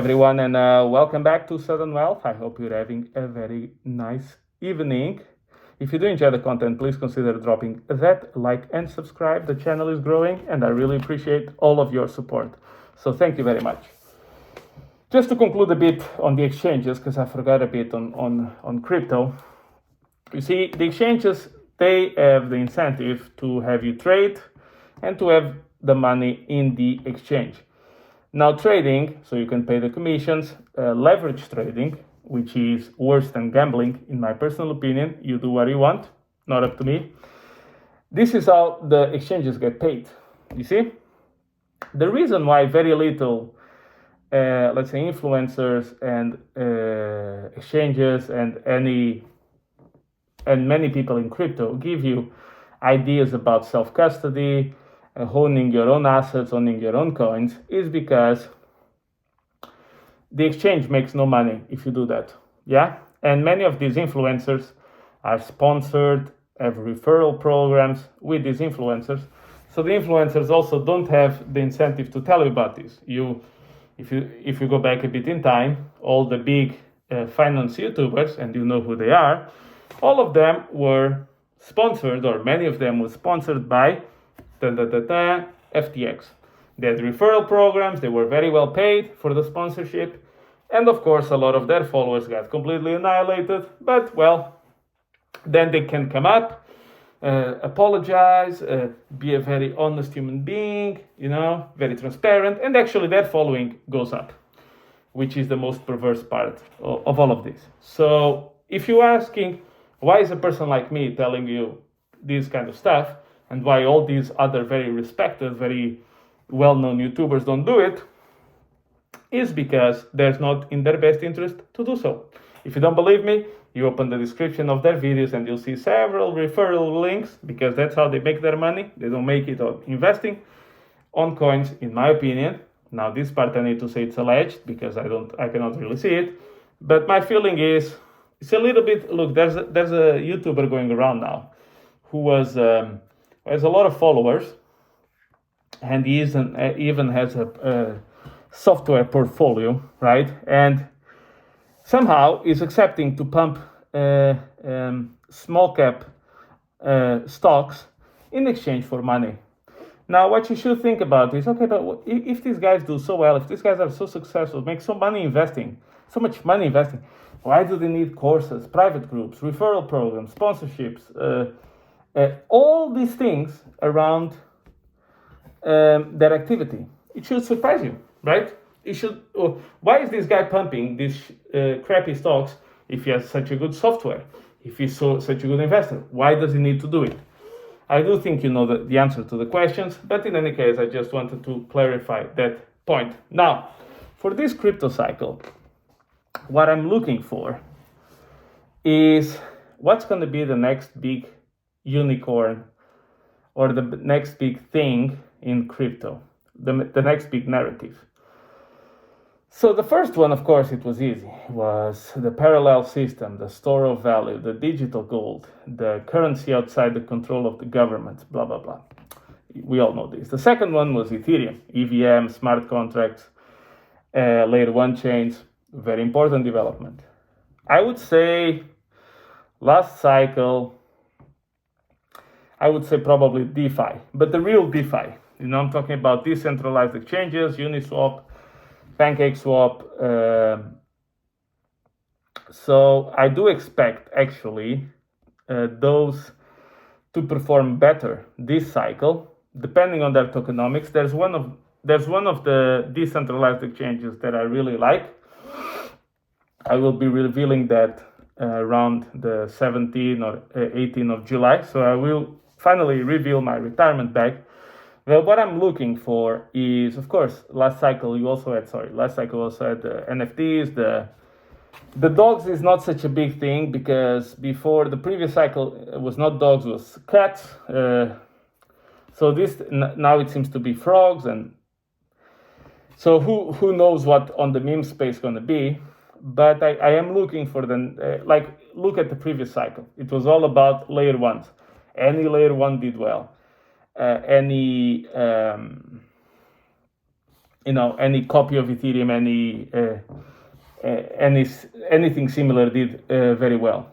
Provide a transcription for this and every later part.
Everyone, and welcome back to Southern Wealth. I hope you're having a very nice evening. If you do enjoy the content, please consider dropping that like and subscribe. The channel is growing, and I really appreciate all of your support. So thank you very much. Just to conclude a bit on the exchanges, because I forgot a bit on crypto. You see, the exchanges, they have the incentive to have you trade and to have the money in the exchange. Now trading, so you can pay the commissions, leverage trading, which is worse than gambling, in my personal opinion. You do what you want, not up to me. This is how the exchanges get paid. You see? The reason why very little, let's say, influencers and exchanges and many people in crypto give you ideas about self-custody, owning your own assets, owning your own coins, is because the exchange makes no money if you do that. Yeah? And many of these influencers are sponsored, have referral programs with these influencers. So the influencers also don't have the incentive to tell you about this. If you go back a bit in time, all the big finance YouTubers, and you know who they are, all of them were sponsored, or many of them were sponsored by FTX. They had referral programs, they were very well paid for the sponsorship, and of course a lot of their followers got completely annihilated, but well, then they can come up, apologize, be a very honest human being, very transparent, and actually their following goes up, which is the most perverse part of all of this. So if you're asking, why is a person like me telling you this kind of stuff, and why all these other very respected, very well-known YouTubers don't do it, is because there's not in their best interest to do so. If you don't believe me, you open the description of their videos and you'll see several referral links, because that's how they make their money. They don't make it on investing on coins, in my opinion. Now this part I need to say it's alleged, because I cannot really see it. But my feeling is, it's a little bit, look, there's a YouTuber going around now who has a lot of followers, and he even has a software portfolio, right? And somehow is accepting to pump small cap stocks in exchange for money. Now, what you should think about is, okay, but if these guys do so well, if these guys are so successful, make so much money investing, why do they need courses, private groups, referral programs, sponsorships, all these things around their activity? It should surprise you, right? It should. Why is this guy pumping these crappy stocks if he has such a good software? If he's such a good investor, why does he need to do it? I do think you know the answer to the questions, but in any case, I just wanted to clarify that point. Now, for this crypto cycle, what I'm looking for is what's going to be the next big unicorn, or the next big thing in crypto, the next big narrative. So the first one, of course, it was easy, was the parallel system, the store of value, the digital gold, the currency outside the control of the government, blah, blah, blah. We all know this. The second one was Ethereum, EVM, smart contracts, layer 1 chains, very important development. I would say last cycle, I would say probably DeFi, but the real DeFi. I'm talking about decentralized exchanges, Uniswap, PancakeSwap. So I do expect actually those to perform better this cycle, depending on their tokenomics. There's one of the decentralized exchanges that I really like. I will be revealing that around the 17th or 18th of July. So I will finally reveal my retirement bag. Well, what I'm looking for is, of course, last cycle also had the NFTs, the dogs is not such a big thing, because before the previous cycle it was not dogs, it was cats. So this now it seems to be frogs, and so who knows what on the meme space going to be. But I am looking for look at the previous cycle. It was all about layer ones. Any layer one did well. Any any copy of Ethereum, anything similar did very well.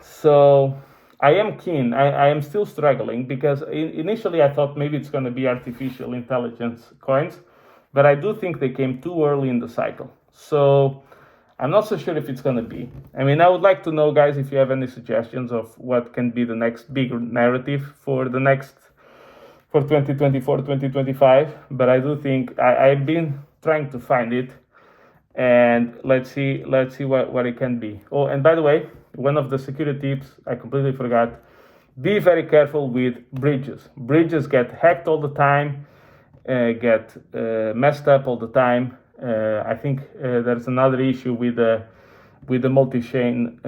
So I am keen. I am still struggling because initially I thought maybe it's going to be artificial intelligence coins, but I do think they came too early in the cycle. So I'm not so sure if it's going to be. I mean, I would like to know, guys, if you have any suggestions of what can be the next big narrative for 2024, 2025. But I do think I've been trying to find it, and let's see what it can be. Oh, and by the way, one of the security tips I completely forgot: be very careful with bridges. Bridges get hacked all the time, get messed up all the time. I think there's another issue with the multi-chain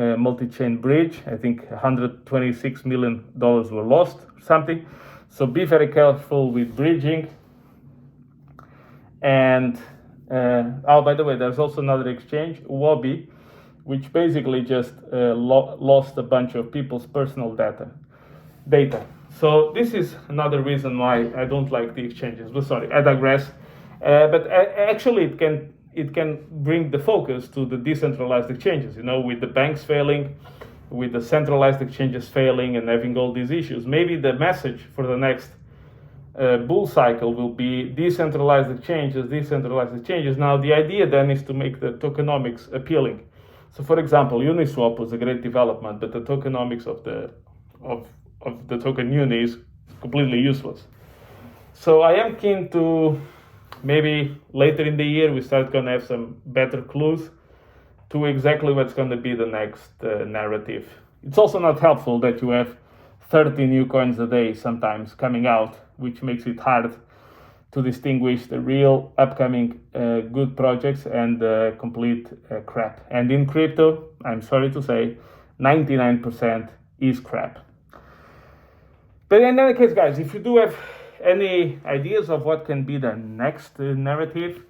bridge. I think $126 million were lost or something. So be very careful with bridging. And by the way, there's also another exchange, Wabi, which basically just lost a bunch of people's personal data. So this is another reason why I don't like the exchanges. But sorry, I digress. But actually, it can bring the focus to the decentralized exchanges. With the banks failing, with the centralized exchanges failing, and having all these issues. Maybe the message for the next bull cycle will be decentralized exchanges. Now, the idea then is to make the tokenomics appealing. So, for example, Uniswap was a great development, but the tokenomics of the token Uni is completely useless. So I am keen to maybe later in the year we start going to have some better clues to exactly what's going to be the next narrative. It's also not helpful that you have 30 new coins a day sometimes coming out, which makes it hard to distinguish the real upcoming good projects and complete crap. And in crypto, I'm sorry to say, 99% is crap. But in any case, guys, if you do have any ideas of what can be the next narrative,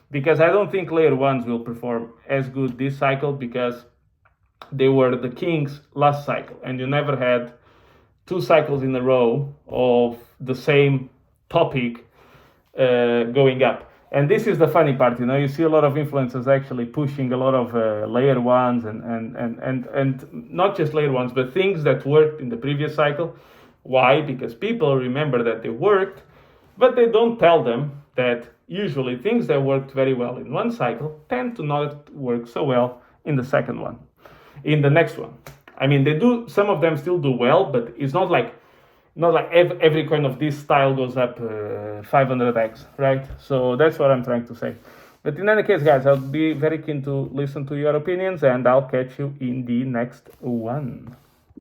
because I don't think layer ones will perform as good this cycle because they were the kings last cycle, and you never had 2 cycles in a row of the same topic going up. And this is the funny part, you see a lot of influencers actually pushing a lot of layer ones and not just layer ones, but things that worked in the previous cycle. Why? Because people remember that they worked, but they don't tell them that usually things that worked very well in one cycle tend to not work so well in the next one. I mean, they do, some of them still do well, but it's not like every coin of this style goes up 500x, right? So that's what I'm trying to say. But in any case, guys, I'll be very keen to listen to your opinions, and I'll catch you in the next one.